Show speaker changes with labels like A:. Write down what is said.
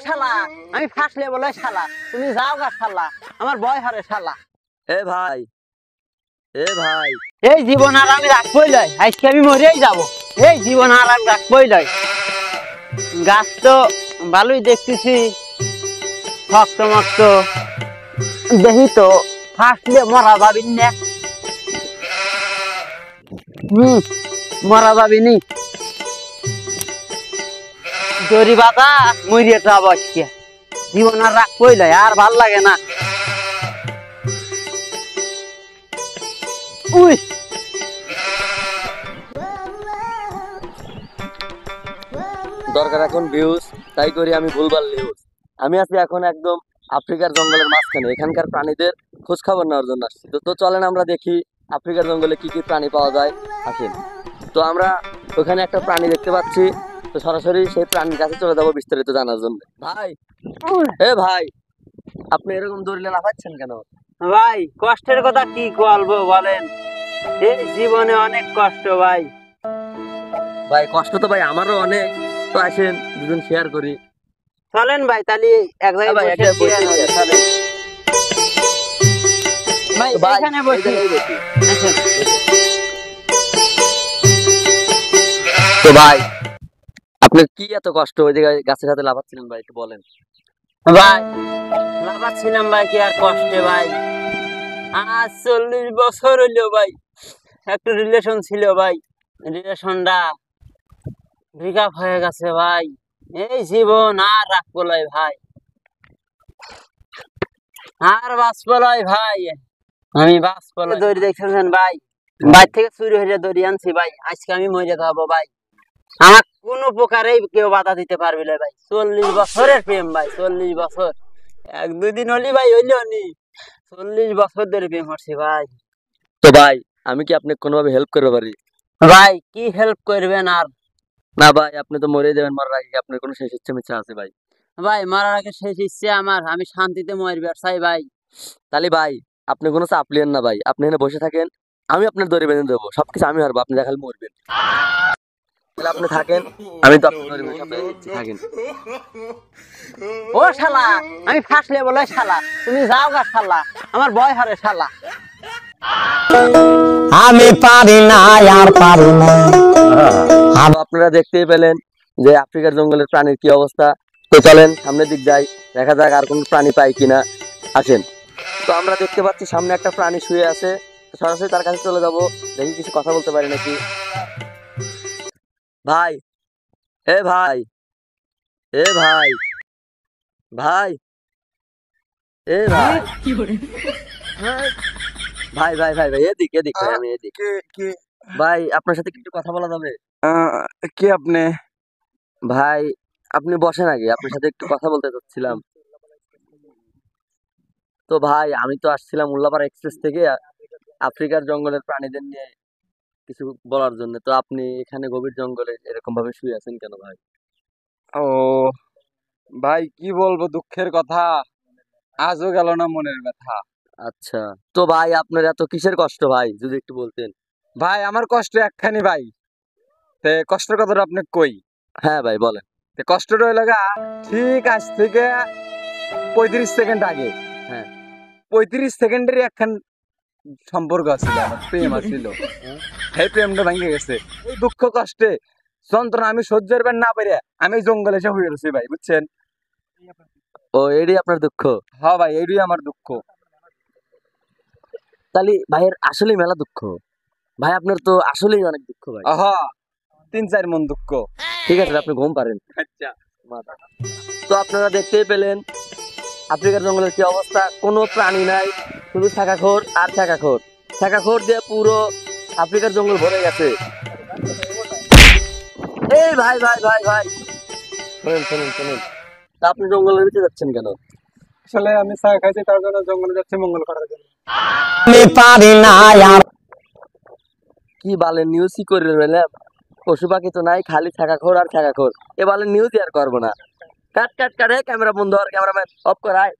A: শালা আমি ফাঁসলে বলে শালা তুমি যাও গা শালা আমার ভয় হারে শালা।
B: এ ভাই এ ভাই
A: এই জীবন আর আমি রাখবই লয়, আজকে আমি মরেই যাব। এই জীবন আর আমি রাখবই লয়। গাছ তো ভালোই দেখতেছি শক্ত মক্ত, দেখি তো ফাঁসলে মরা যাবি না। মরা যাবি নি দড়ি বাঁধা মরিয়ে যাবো আজকে। জীবন আর রাখবই লয়, আর ভাল লাগে না। উই
B: দরকার এখন ভিউজ, তাই করি আমি ভুলভাল নিউজ। আমি আছি এখন একদম আফ্রিকার জঙ্গলের মাঝখানে, এখানকার প্রাণীদের খোঁজ খবর নেওয়ার জন্য আসছি। তো চলেন আমরা দেখি আফ্রিকার জঙ্গলে কি কি প্রাণী পাওয়া যায়। আসেন। তো আমরা ওখানে একটা প্রাণী দেখতে পাচ্ছি, তো সরাসরি সেই প্রাণীর কাছে চলে যাবো বিস্তারিত জানার জন্য। ভাই এ ভাই আপনি এরকম দৌড়লে লাফাচ্ছেন কেন?
A: ভাই কষ্টের কথা কি বলবো বলেন, এই জীবনে অনেক কষ্ট ভাই।
B: ভাই কষ্ট তো ভাই আমারও অনেক। তো আসেন দুজন শেয়ার করি।
A: চলেন ভাই তাহলে এক জায়গায়
B: ভাই,
A: বসে
B: একটা বসে
A: share হবে, চলেন। ভাই
B: তো ভাই,
A: এখানে বসি।
B: এই জায়গায় বসি।
A: আসেন।
B: তো ভাই আপনার কি এত কষ্ট ওই জায়গায় গাছের সাথে লাফাচ্ছিলেন ভাই, একটু বলেন।
A: ভাই লাফাচ্ছিলাম ভাই কি আর কষ্টে ভাই। আজ 40 বছর হইলো ভাই একটা রিলেশন ছিল ভাই, রিলেশনটা ব্রেকআপ হয়ে গেছে ভাই। এই জীবন আর রাখবো লয় ভাই, আর বাঁচবো লয় ভাই। আমি বাঁচবো লয়। দড়ি দেখছেন ভাই, বাইর থেকে চুরি হয়ে দড়ি আনছি ভাই, আজকে আমি মরে যাবো ভাই। আমার কোনো প্রকারেই কেউ বাধা দিতে পারবে না ভাই। 40 বছরের প্রেম ভাই, 40 বছর। এক দুই দিন হলি ভাই হইলো নি, 40 বছর ধরে প্রেম করছি ভাই।
B: তো ভাই আমি কি আপনাকে কোনোভাবে হেল্প করতে পারি?
A: ভাই কি হেল্প করবেন আর?
B: না ভাই আপনি তো মরে যাবেন, মরার আগে কি আপনার কোনো শেষ ইচ্ছা মিচ্ছা আছে ভাই?
A: ভাই মারার আগে শেষ ইচ্ছে আমার, আমি শান্তিতে মরবে চাই ভাই।
B: তাহলে ভাই আপনি কোনো চাপ লিয়েন না ভাই, আপনি এখানে বসে থাকেন, আমি আপনার দড়ি বেঁধে দেবো, সবকিছু আমি হারবো, আপনি দেখালে মরবেন। তাহলে আপনি থাকেন, আমি তো আপনার দড়ি বেঁধে সব বেঁধে দিচ্ছি, থাকেন।
A: ও শালা আমি ফাঁসলে বলে শালা তুমি যাও গা শালা আমার ভয় হারে শালা।
C: আমি পারি না আর পারি না।
B: তো আপনারা দেখতেই পেলেন যে আফ্রিকার জঙ্গলের প্রাণীর কি অবস্থা। তো চলেন সামনের দিক যাই, দেখা যাক আর কোন প্রাণী পাই কিনা। আসেন। তো আমরা দেখতে পাচ্ছি সামনে একটা প্রাণী শুয়ে আছে, তো সরাসরি তার কাছে চলে যাব, দেখি কিছু কথা বলতে পারি নাকি। ভাই এ ভাই এ ভাই ভাই এ ভাই ভাই ভাই ভাই ভাই এদিক এদিক ভাই, আমি এদিক। ভাই আপনার সাথে একটু কথা বলা যাবে?
D: কে আপনি?
B: ভাই আপনি বসেন, আগে আপনার সাথে একটু কথা বলতে চাচ্ছিলাম। তো ভাই আমি তো আসছিলাম উল্লাপাড়া এক্সপ্রেস থেকে আফ্রিকার জঙ্গলের প্রাণীদের নিয়ে কিছু বলার জন্য। তো আপনি এখানে গভীর জঙ্গলে এরকম ভাবে শুয়ে আছেন কেন ভাই?
D: ও ভাই কি বলবো, দুঃখের কথা, আজও গেল না মনের ব্যথা।
B: আচ্ছা, তো ভাই আপনার এত কিসের কষ্ট ভাই, যদি একটু বলতেন।
D: ভাই আমার কষ্ট একখানি ভাই, তে কষ্টের কথাটা আপনি কই।
B: হ্যাঁ ভাই বলেন।
D: তে কষ্টটা হইলো গা, ঠিক আজ থেকে 35 সেকেন্ড আগে,
B: হ্যাঁ
D: 35 সেকেন্ডেরই একখান সম্পর্ক ছিল, আমার প্রেম ছিল। সেই প্রেমটা ভেঙে গেছে। এই দুঃখ কষ্টে যন্ত্রণা আমি সহ্য করবেন না পেরে আমি জঙ্গলে এসে হয়ে গেছি ভাই, বুঝছেন?
B: ও এটাই আপনার দুঃখ?
D: হ্যাঁ ভাই এইটাই আমার দুঃখ।
B: তাহলে ভাইয়ের আসলেই মেলা দুঃখ ভাই, আপনার তো আসলেই অনেক দুঃখ ভাই।
D: আহা 3-4 মন দুঃখ।
B: ঠিক আছে আপনি ঘুম পারেন।
D: আচ্ছা
B: তো আপনারা দেখতেই পেলেন আফ্রিকার জঙ্গলের কি অবস্থা, কোনো প্রাণী নাই, শুধু ছাকাখোর আর ছাকাখোর, ছাকাখোর দিয়ে পুরো আফ্রিকার জঙ্গল ভরে গেছে। এই ভাই ভাই ভাই ভাই শোনেন শোনেন শোনেন, তা আপনি জঙ্গলের ভিতরে যাচ্ছেন কেন?
D: আসলে আমি চা খাইছি, তার জন্য জঙ্গলে যাচ্ছি মঙ্গল করার জন্য।
C: আমি পারি না আর।
B: কি বালের নিউজই করে রইলাম, পশু পাখি তো নাই, খালি ছাকাখোর আর ছাকাখোর। এ বালের নিউজই আর করবো না। কাট কাট কাট, ক্যামেরা বন্ধ, আর ক্যামেরাম্যান অফ করায়।